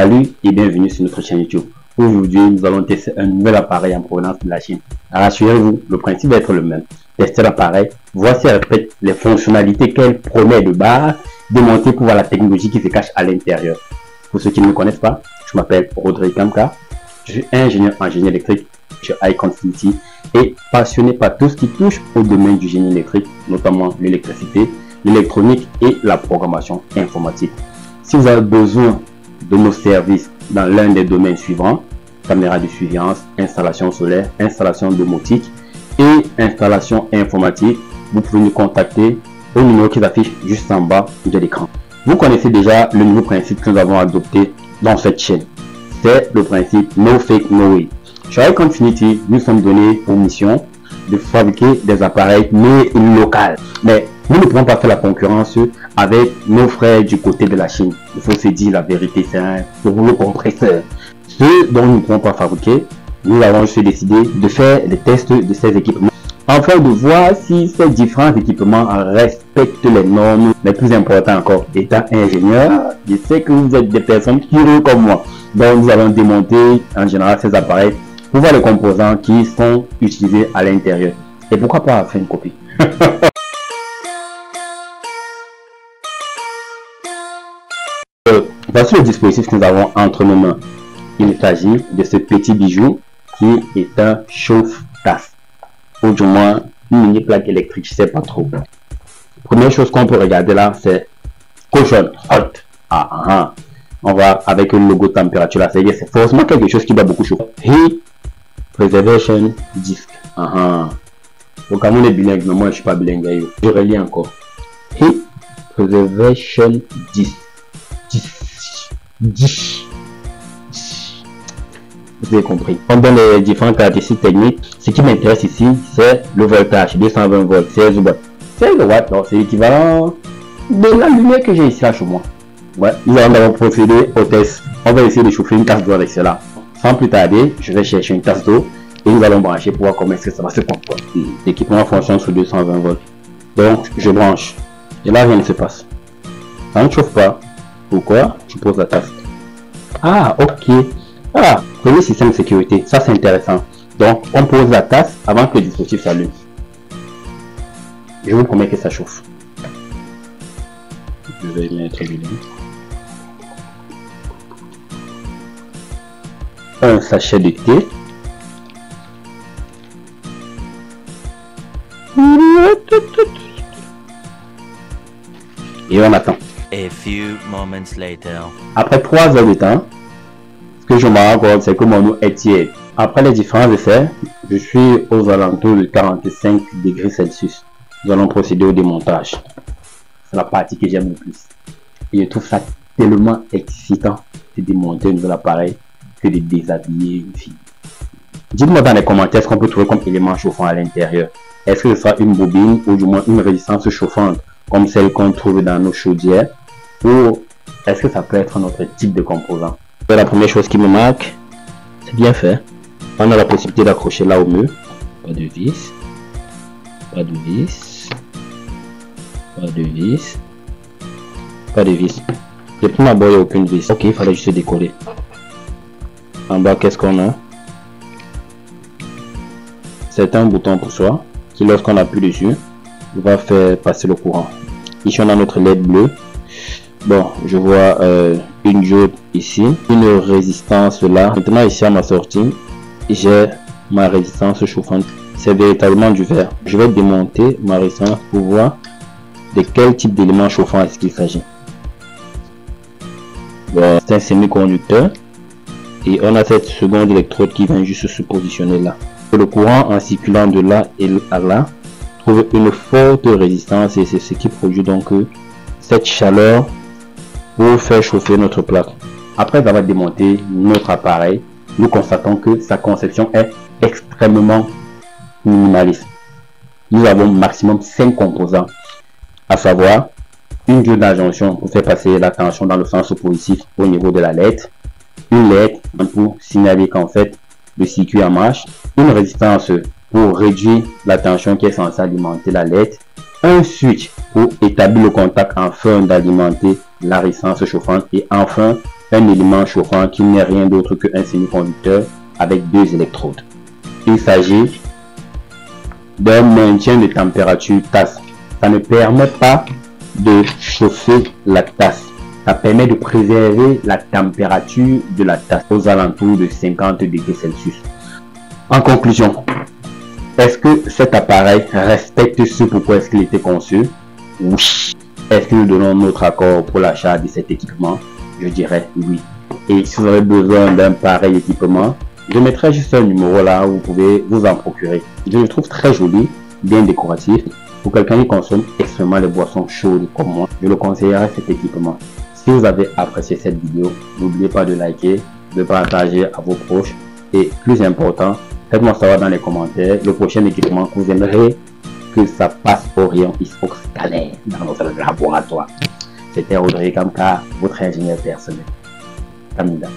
Salut et bienvenue sur notre chaîne YouTube. Aujourd'hui, nous allons tester un nouvel appareil en provenance de la Chine. Rassurez-vous, le principe va être le même. Tester l'appareil, voici répète les fonctionnalités qu'elle promet de base, démonter pour voir la technologie qui se cache à l'intérieur. Pour ceux qui ne me connaissent pas, je m'appelle Rodrigue Kamka, je suis ingénieur en génie électrique chez iConfinity et passionné par tout ce qui touche au domaine du génie électrique, notamment l'électricité, l'électronique et la programmation informatique. Si vous avez besoin de nos services dans l'un des domaines suivants, caméra de surveillance, installation solaire, installation domotique et installation informatique, vous pouvez nous contacter au numéro qui s'affiche juste en bas de l'écran. Vous connaissez déjà le nouveau principe que nous avons adopté dans cette chaîne. C'est le principe No Fake No Way. Chez iConfinity, nous sommes donnés pour mission de fabriquer des appareils mais locaux. Mais nous ne pouvons pas faire la concurrence avec nos frères du côté de la Chine. Il faut se dire la vérité, c'est un rouleau compresseur. Ceux dont nous ne pouvons pas fabriquer, nous avons juste décidé de faire des tests de ces équipements afin de voir si ces différents équipements respectent les normes. Mais plus important encore, étant ingénieur, je sais que vous êtes des personnes curieuses comme moi. Donc nous allons démonter en général ces appareils pour voir les composants qui sont utilisés à l'intérieur. Et pourquoi pas faire une copie. Voici le dispositif que nous avons entre nos mains. Il s'agit de ce petit bijou qui est un chauffe-tasse, ou du moins une mini plaque électrique, je sais pas trop. Première chose qu'on peut regarder là, c'est Caution Hot. On va avec le logo température là, c'est forcément quelque chose qui va beaucoup chauffer. Heat Preservation Disc. Au cas où on est bilingue, mais moi je suis pas bilingue. Je relis encore. Heat Preservation Disc. Vous avez compris. Pendant les différentes caractéristiques techniques, ce qui m'intéresse ici, c'est le voltage, 220 volts, 16 watts. 16 watts, c'est l'équivalent de la lumière que j'ai ici là chez moi. Ouais, nous allons d'abord procéder au test. On va essayer de chauffer une tasse d'eau avec cela. Sans plus tarder, je vais chercher une tasse d'eau et nous allons brancher pour voir comment est-ce que ça va se comporter. L'équipement fonctionne sur 220 volts. Donc, je branche. Et là, rien ne se passe. Ça ne chauffe pas. Pourquoi? Je pose la tasse. Ah, ok. Ah, premier système de sécurité. Ça, c'est intéressant. Donc, on pose la tasse avant que le dispositif s'allume. Je vous promets que ça chauffe. Je vais mettre du lait. Un sachet de thé. Et on attend. A few moments later. Après 3 heures de temps, ce que je me rends compte, c'est que mon eau est tiède. Après les différents essais, je suis aux alentours de 45 degrés Celsius. Nous allons procéder au démontage. C'est la partie que j'aime le plus. Et je trouve ça tellement excitant de démonter un nouvel appareil que de déshabiller une fille. Dites-moi dans les commentaires ce qu'on peut trouver comme élément chauffant à l'intérieur. Est-ce que ce sera une bobine ou du moins une résistance chauffante comme celle qu'on trouve dans nos chaudières, ou est-ce que ça peut être notre type de composant? La première chose qui me marque, c'est bien fait. On a la possibilité d'accrocher là au mur. Pas de vis. Pas de vis. Pas de vis. Pas de vis. Depuis ma boîte, il n'y a aucune vis. Ok, il fallait juste décoller. En bas, qu'est-ce qu'on a? C'est un bouton pour soi qui, lorsqu'on appuie dessus, va faire passer le courant. Ici, on a notre LED bleu. Bon, je vois une diode ici, une résistance là. Maintenant, ici à ma sortie, j'ai ma résistance chauffante. C'est véritablement du verre. Je vais démonter ma résistance pour voir de quel type d'élément chauffant est-ce qu'il s'agit. Bon, c'est un semi-conducteur et on a cette seconde électrode qui vient juste se positionner là. Le courant en circulant de là et à là trouve une forte résistance et c'est ce qui produit donc cette chaleur pour faire chauffer notre plaque. Après avoir démonté notre appareil, nous constatons que sa conception est extrêmement minimaliste. Nous avons maximum 5 composants, à savoir une diode d'injonction pour faire passer la tension dans le sens positif au niveau de la LED, une LED pour signaler qu'en fait le circuit en marche, une résistance pour réduire la tension qui est censée alimenter la LED, un switch pour établir le contact afin d'alimenter la résistance chauffante et enfin un élément chauffant qui n'est rien d'autre qu'un semi-conducteur avec 2 électrodes. Il s'agit d'un maintien de température tasse. Ça ne permet pas de chauffer la tasse. Ça permet de préserver la température de la tasse aux alentours de 50 degrés Celsius. En conclusion, est-ce que cet appareil respecte ce pourquoi est-ce qu'il était conçu? Oui. Est-ce que nous donnons notre accord pour l'achat de cet équipement? Je dirais oui. Et si vous avez besoin d'un pareil équipement, je mettrai juste un numéro là où vous pouvez vous en procurer. Je le trouve très joli, bien décoratif. Pour quelqu'un qui consomme extrêmement les boissons chaudes comme moi, je le conseillerais cet équipement. Si vous avez apprécié cette vidéo, n'oubliez pas de liker, de partager à vos proches et plus important, faites-moi savoir dans les commentaires le prochain équipement que vous aimeriez que ça passe au rayon Xbox scalaire dans notre laboratoire. C'était Audrey Kamka, votre ingénieur personnel. Kamida.